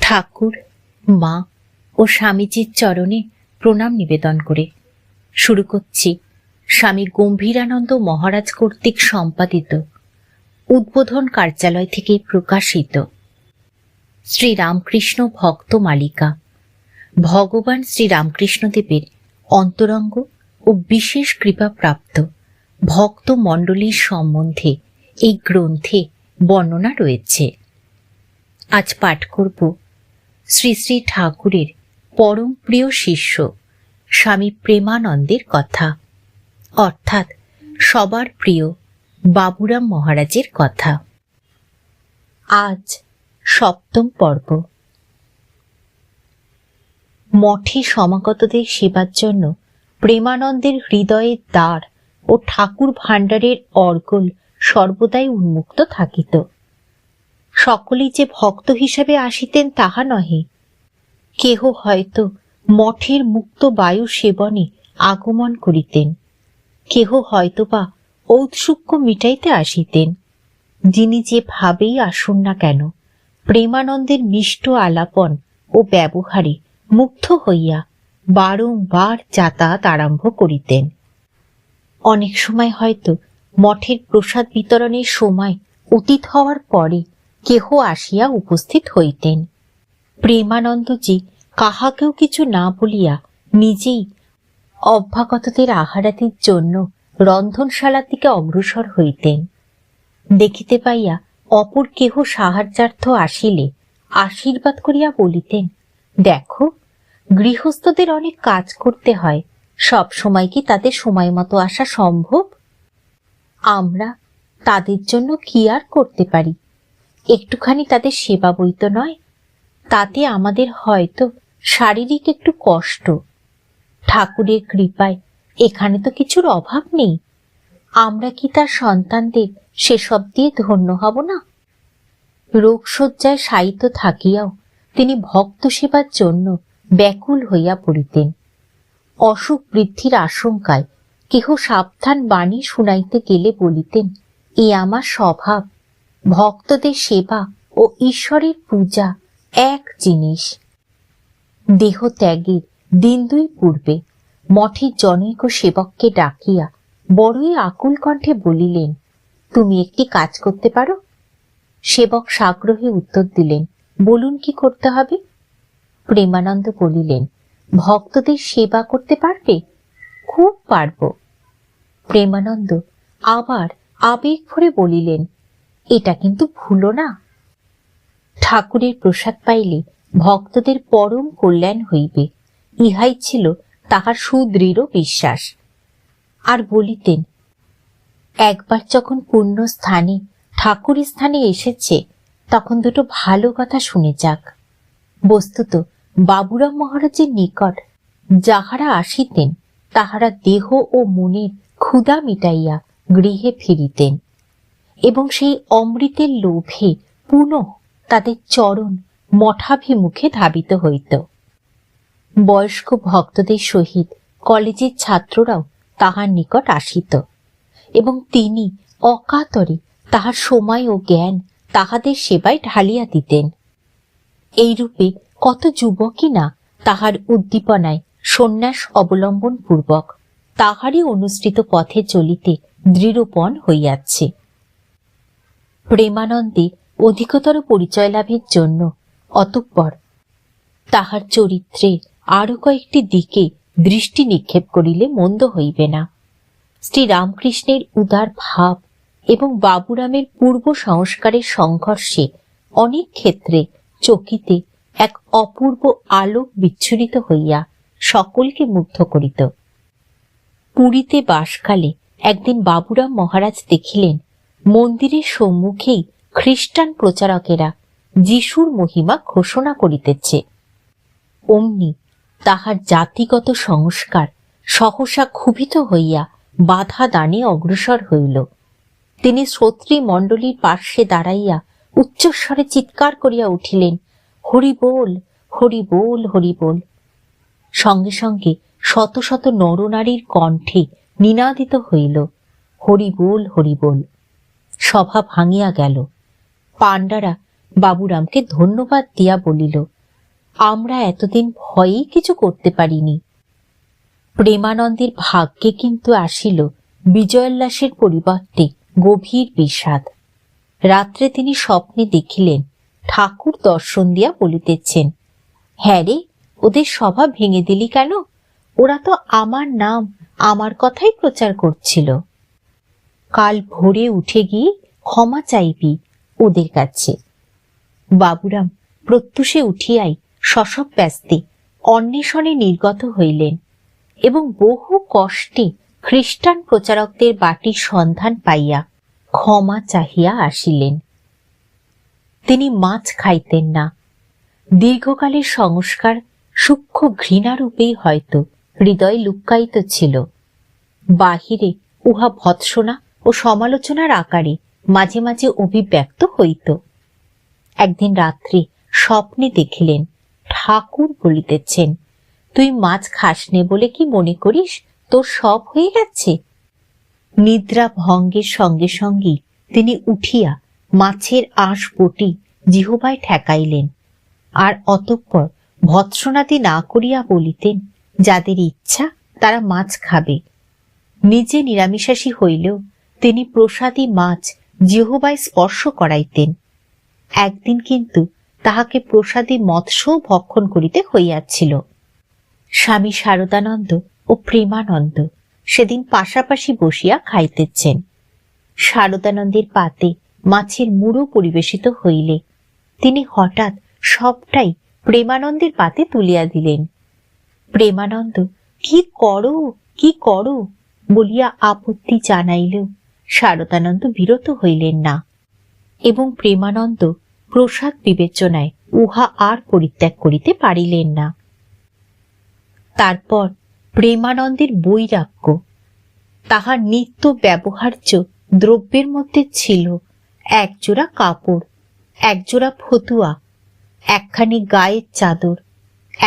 ঠাকুর, মা ও স্বামীজির চরণে প্রণাম নিবেদন করে শুরু করছি স্বামী গম্ভীরানন্দ মহারাজ কর্তৃক সম্পাদিত উদ্বোধন কার্যালয় থেকে প্রকাশিত শ্রীরামকৃষ্ণ ভক্ত মালিকা, ভগবান শ্রীরামকৃষ্ণদেবের অন্তরঙ্গ ও বিশেষ কৃপাপ্রাপ্ত ভক্ত মণ্ডলীর সম্বন্ধে এই গ্রন্থে বর্ণনা রয়েছে। আজ পাঠ করব শ্রী শ্রী ঠাকুরের পরম প্রিয় শিষ্য স্বামী প্রেমানন্দের কথা, অর্থাৎ সবার প্রিয় বাবুরাম মহারাজের কথা। আজ সপ্তম পর্ব। মঠে সমাগতদের সেবার জন্য প্রেমানন্দের হৃদয়ের দ্বার ও ঠাকুর ভাণ্ডারের অর্গল সর্বদাই উন্মুক্ত থাকিত। সকলেই যে ভক্ত হিসাবে আসিতেন তাহা নহে, কেহ হয়তো মঠের মুক্ত বায়ু সেবনে আগমন করিতেন, কেহ হয়তোবা ঔৎসুক্য মিটাইতে আসিতেন। যিনি যে ভাবেই আসুন না কেন, প্রেমানন্দের মিষ্ট আলাপন ও ব্যবহারে মুগ্ধ হইয়া বারংবার যাতায়াত আরম্ভ করিতেন। অনেক সময় হয়তো মঠের প্রসাদ বিতরণের সময় অতীত হওয়ার পরে কেহ আসিয়া উপস্থিত হইতেন। প্রেমানন্দজি কাহাকেও কিছু না বলিয়া নিজেই অভ্যাগতদের আহারাদির জন্য রন্ধনশালার দিকে অগ্রসর হইতেন। দেখিতে পাইয়া অপর কেহ সাহায্যার্থ আসিলে আশীর্বাদ করিয়া বলিতেন, দেখো, গৃহস্থদের অনেক কাজ করতে হয়, সব সময় কি তাদের সময় মতো আসা সম্ভব? আমরা তাদের জন্য কি আর করতে পারি? একটুখানি তাদের সেবা বই তো নয়, তাতে আমাদের হয়তো শারীরিক একটু কষ্ট। ঠাকুরের কৃপায় এখানে তো কিছুর অভাব নেই, আমরা কি তার সন্তানদের সেসব দিয়ে ধন্য হব না? রোগশয্যায় শায়িত থাকিয়াও তিনি ভক্ত সেবার জন্য ব্যাকুল হইয়া পড়িতেন। অসুখ বৃদ্ধির আশঙ্কায় কেহ সাবধান বাণী শুনাইতে গেলে বলিতেন, এ আমার স্বভাব, ভক্তদের সেবা ও ঈশ্বরের পূজা এক জিনিস। দেহ ত্যাগের দিন দুই পূর্বে মঠের জনৈক সেবককে ডাকিয়া বড়ই আকুল কণ্ঠে বলিলেন, তুমি একটি কাজ করতে পারো? সেবক সাগ্রহে উত্তর দিলেন, বলুন কি করতে হবে? প্রেমানন্দ বলিলেন, ভক্তদের সেবা করতে পারবে? খুব পারব। প্রেমানন্দ আবার আবেগ ভরে বলিলেন, এটা কিন্তু ভুলো না। ঠাকুরের প্রসাদ পাইলে ভক্তদের পরম কল্যাণ হইবে, ইহাই ছিল তাহার সুদৃঢ় বিশ্বাস। আর বলিতেন, একবার যখন পুণ্য স্থানে ঠাকুরের স্থানে এসেছে, তখন দুটো ভালো কথা শুনে যাক। বস্তুত বাবুরাম মহারাজের নিকট যাহারা আসিতেন তাহারা দেহ ও মনের ক্ষুধা মিটাইয়া গৃহে ফিরিতেন এবং সেই অমৃতের লোভে পুনঃ তাদের চরণ মঠাভিমুখে ধাবিত হইত। বয়স্ক ভক্তদের সহিত কলেজের ছাত্ররাও তাহার নিকট আসিত এবং তিনি অকাতরে তাহার সময় ও জ্ঞান তাহাদের সেবায় ঢালিয়া দিতেন। এইরূপে কত যুবকই না তাহার উদ্দীপনায় সন্ন্যাস অবলম্বন পূর্বক তাহারই অনুসৃত পথে চলিতে দৃঢ়পণ হইয়াছে। প্রেমানন্দে অধিকতর পরিচয় লাভের জন্য অতঃপর তাহার চরিত্রে আরো কয়েকটি দিকে দৃষ্টি নিক্ষেপ করিলে মন্দ হইবে না। শ্রীরামকৃষ্ণের উদার ভাব এবং বাবুরামের পূর্ব সংস্কারের সংঘর্ষে অনেক ক্ষেত্রে চকিতে এক অপূর্ব আলোক বিচ্ছুরিত হইয়া সকলকে মুগ্ধ করিত। পুরীতে বাসকালে একদিন বাবুরাম মহারাজ দেখিলেন মন্দিরের সম্মুখেই খ্রিস্টান প্রচারকেরা যিশুর মহিমা ঘোষণা করিতেছে। অমনি তাহার জাতিগত সংস্কার সহসা ক্ষুভিত হইয়া বাধা দানে অগ্রসর হইল। তিনি শ্রোতৃ মণ্ডলীর পার্শ্বে দাঁড়াইয়া উচ্চস্বরে চিৎকার করিয়া উঠিলেন, হরি বল, হরি বল, হরি বল। সঙ্গে সঙ্গে শত শত নরনারীর কণ্ঠে নিনাদিত হইল, হরি বল, হরি বল। সভা ভাঙিয়া গেল। পাণ্ডারা বাবুরামকে ধন্যবাদ দিয়া বলিল, আমরা এতদিন ভয়েই কিছু করতে পারিনি। প্রেমানন্দের ভাগ্যে কিন্তু আসিল বিজয়োল্লাসের পরিবর্তে গভীর বিষাদ। রাত্রে তিনি স্বপ্নে দেখিলেন ঠাকুর দর্শন দিয়া বলিতেছেন, হ্যাঁ রে, ওদের সভা ভেঙে দিলি কেন? ওরা তো আমার নাম, আমার কথাই প্রচার করছিল। কাল ভোরে উঠে গিয়ে ক্ষমা চাইবি ওদের কাছে। বাবুরাম প্রত্যুষে উঠিয়াই শশব ব্যস্তে অন্বেষণে নির্গত হইলেন এবং বহু কষ্টে খ্রিস্টান প্রচারকদের বাটির সন্ধান পাইয়া ক্ষমা চাহিয়া আসিলেন। তিনি মাছ খাইতেন না। দীর্ঘকালের সংস্কার সূক্ষ্ম ঘৃণারূপেই হয়তো হৃদয় লুক্কায়িত ছিল। বাহিরে উহা ভৎসনা ও সমালোচনার আকারে মাঝে মাঝে অভিব্যক্ত হইত। একদিন রাত্রে স্বপ্নে দেখিলেন ঠাকুর বলিতেছেন, তুই মাছ খাসনে বলে কি মনে করিস তোর সব হয়ে গেছে? নিদ্রা ভঙ্গের সঙ্গে সঙ্গেই তিনি উঠিয়া মাছের আঁশ বটি জিহ্বায় ঠেকাইলেন, আর অতঃপর ভৎসনাদি না করিয়া বলিতেন, যাদের ইচ্ছা তারা মাছ খাবে। নিজে নিরামিষাশী হইলেও তিনি প্রসাদী মাছ জিহ্বায় স্পর্শ করাইতেন। একদিন কিন্তু তাহাকে প্রসাদী মৎস্য ভক্ষণ করিতে হইয়াছিল। স্বামী শারদানন্দ ও প্রেমানন্দ সেদিন পাশাপাশি বসিয়া খাইতেছেন। শারদানন্দের পাতে মাছের মুড়ো পরিবেশিত হইলে তিনি হঠাৎ সবটাই প্রেমানন্দের পাতে তুলিয়া দিলেন। প্রেমানন্দ কি করো কি করো বলিয়া আপত্তি জানাইলেও শারদানন্দ বিরত হইলেন না, এবং প্রেমানন্দ প্রসাদ বিবেচনায় উহা আর পরিত্যাগ করিতে পারিলেন না। তারপর প্রেমানন্দের বৈরাগ্য। তাহার নিত্য ব্যবহার্য দ্রব্যের মধ্যে ছিল একজোড়া কাপড়, একজোড়া ফতুয়া, একখানি গায়ের চাদর,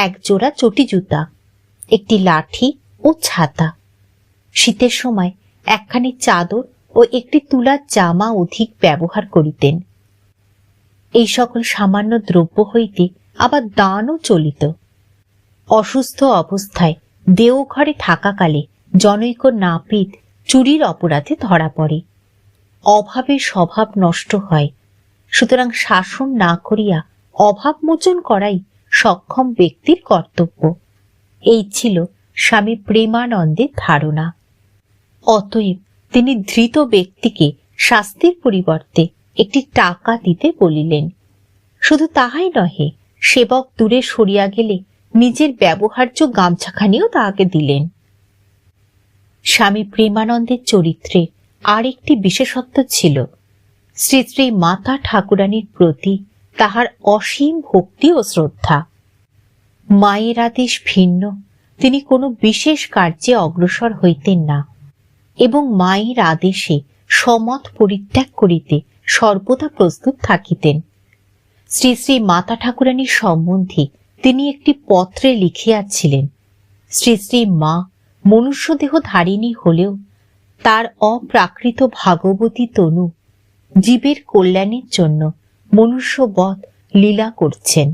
একজোড়া চটি জুতা, একটি লাঠি ও ছাতা। শীতের সময় একখানি চাদর ও একটি তুলার জামা অধিক ব্যবহার করিতেন। এই সকল সামান্য দ্রব্য হইতে আবার দানও চলিত। অসুস্থ অবস্থায় দেওঘরে থাকাকালে জনৈক নাপিত চুরির অপরাধে ধরা পড়ে। অভাবের স্বভাব নষ্ট হয়, সুতরাং শাসন না করিয়া অভাব মোচন করাই সক্ষম ব্যক্তির কর্তব্য। এই ছিল স্বামী প্রেমানন্দের ধারণা। অতএব তিনি ধৃত ব্যক্তিকে শাস্তির পরিবর্তে একটি টাকা দিতে বলিলেন। শুধু তাহাই নহে, সেবক দূরে সরিয়া গেলে নিজের ব্যবহার্য গামছাখানিও তাহাকে দিলেন। স্বামী প্রেমানন্দের চরিত্রে আর একটি বিশেষত্ব ছিল, শ্রী শ্রী মাতা ঠাকুরানীর প্রতি তাহার অসীম ভক্তি ও শ্রদ্ধা। মায়ের আদেশ ভিন্ন তিনি কোনো বিশেষ কার্যে অগ্রসর হইতেন না, এবং মায়ের আদেশে সমত পরিত্যাগ করিতে সর্বদা প্রস্তুত থাকিতেন। শ্রী শ্রী মাতা ঠাকুরানীর সম্বন্ধে তিনি একটি পত্রে লিখিয়াছিলেন, শ্রী শ্রী মা মনুষ্যদেহ ধারিণী হলেও তার অপ্রাকৃত ভাগবতী তনু জীবের কল্যাণের জন্য মনুষ্যবৎ লীলা করছেন।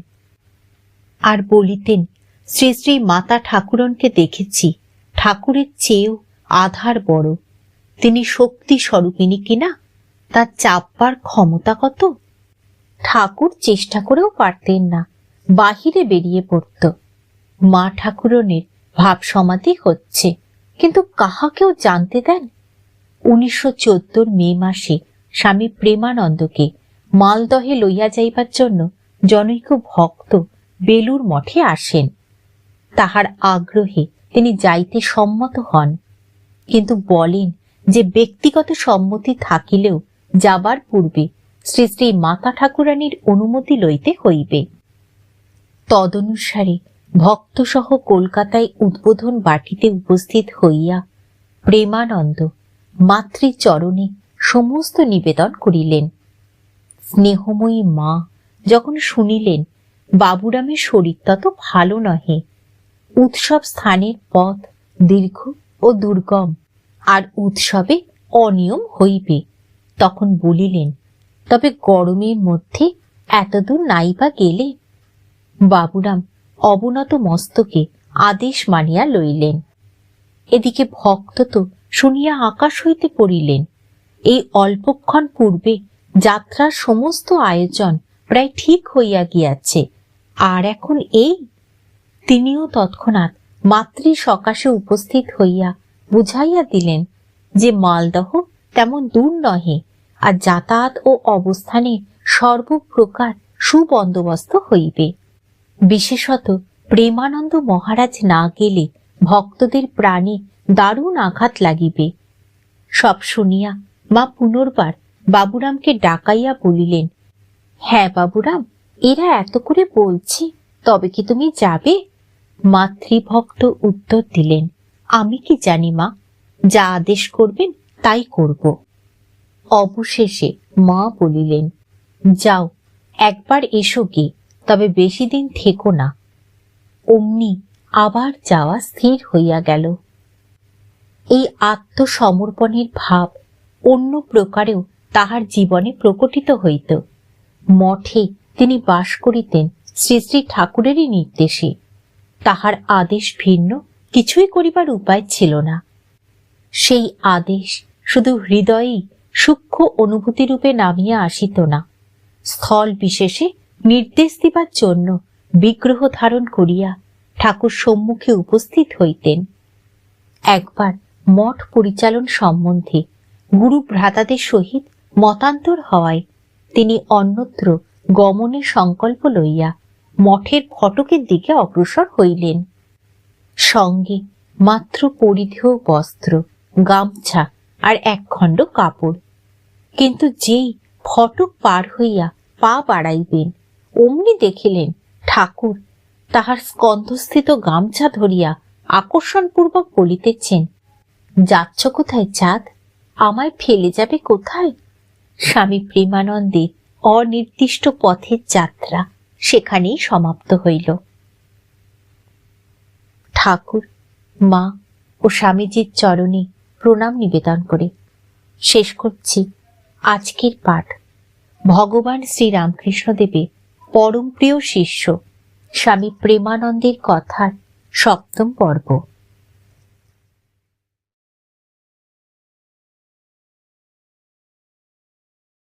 আর বলিতেন, শ্রী শ্রী মাতা ঠাকুরনকে দেখেছি ঠাকুরের চেয়েও আধার বড়। তিনি শক্তি স্বরূপিনী কিনা তার চাপবার ক্ষমতা কত। ঠাকুর চেষ্টা করেও পারতেন না, বাহিরে বেরিয়ে পড়ত। মা ঠাকুরনের ভাব সমাধি হচ্ছে, কিন্তু কাহাকেও জানতে দেন? 1914 মে মাসে স্বামী প্রেমানন্দকে মালদহে লইয়া যাইবার জন্য জনৈক ভক্ত বেলুর মঠে আসেন। তাহার আগ্রহে তিনি যাইতে সম্মত হন, কিন্তু বলেন যে ব্যক্তিগত সম্মতি থাকিলেও যাবার পূর্বে শ্রী শ্রী মাতা ঠাকুরানীর অনুমতি লইতে হইবে। তদনুসারে ভক্তসহ কলকাতায় উদ্বোধন বাটিতে উপস্থিত হইয়া প্রেমানন্দ মাতৃচরণে সমস্ত নিবেদন করিলেন। স্নেহময়ী মা যখন শুনিলেন বাবুরামের শরীর তত ভালো নহে, উৎসব স্থানের পথ দীর্ঘ ও দুর্গম, আর উৎসবে অনিয়ম হইবে, তখন বলিলেন, তবে গরমের মধ্যে এতদূর নাইবা গেলে? বাবুরাম অবনত মস্তকে আদেশ মানিয়া লইলেন। এদিকে ভক্ত তো শুনিয়া আকাশ হইতে পড়িলেন। এই অল্পক্ষণ পূর্বে যাত্রার সমস্ত আয়োজন প্রায় ঠিক হইয়া গিয়াছে, আর এখন এই। তিনিও তৎক্ষণাৎ মাতৃ সকাশে উপস্থিত হইয়া বুঝাইয়া দিলেন যে মালদহ তেমন দূর নহে, আর যাতায়াত ও অবস্থানে সর্বপ্রকার সুবন্দোবস্ত হইবে। বিশেষত প্রেমানন্দ মহারাজ না গেলে ভক্তদের প্রাণে দারুণ আঘাত লাগিবে। সব শুনিয়া মা পুনর্বার বাবুরামকে ডাকাইয়া বলিলেন, হ্যাঁ বাবুরাম, এরা এত করে বলছে, তবে কি তুমি যাবে? মাতৃভক্ত উত্তর দিলেন, আমি কি জানি মা, যা আদেশ করবেন তাই করব। অবশেষে মা বলিলেন, যাও, একবার এসো গে, তবে বেশি দিন থেকো না। অমনি আবার যাওয়া স্থির হইয়া গেল। এই আত্মসমর্পণের ভাব অন্য প্রকারেও তাহার জীবনে প্রকটিত হইত। মঠে তিনি বাস করিতেন শ্রী শ্রী ঠাকুরেরই নির্দেশে। তাহার আদেশ ভিন্ন কিছুই করিবার উপায় ছিল না। সেই আদেশ শুধু হৃদয়েই সূক্ষ্ম অনুভূতিরূপে নামিয়া আসিত না, স্থল বিশেষে নির্দেশ দিবার জন্য বিগ্রহ ধারণ করিয়া ঠাকুর সম্মুখে উপস্থিত হইতেন। একবার মঠ পরিচালন সম্বন্ধে গুরু ভ্রাতাদের সহিত মতান্তর হওয়ায় তিনি অন্যত্র গমনের সংকল্প লইয়া মঠের ফটকের দিকে অগ্রসর হইলেন। সঙ্গে মাত্র পরিধেয় বস্ত্র, গামছা আর একখণ্ড কাপড়। কিন্তু যেই ফটক পার হইয়া পা বাড়াইবেন, অমনি দেখিলেন ঠাকুর তাহার স্কন্ধস্থিত গামছা ধরিয়া আকর্ষণপূর্বক বলিতেছেন, যাচ্ছ কোথায় চাঁদ? আমায় ফেলে যাবে কোথায়? স্বামী প্রেমানন্দের অনির্দিষ্ট পথের যাত্রা সেখানেই সমাপ্ত হইল। ঠাকুর, মা ও স্বামীজির চরণে প্রণাম নিবেদন করে শেষ করছি আজকের পাঠ। ভগবান শ্রীরামকৃষ্ণদেবের পরম প্রিয় শিষ্য স্বামী প্রেমানন্দের কথার 7ম পর্ব।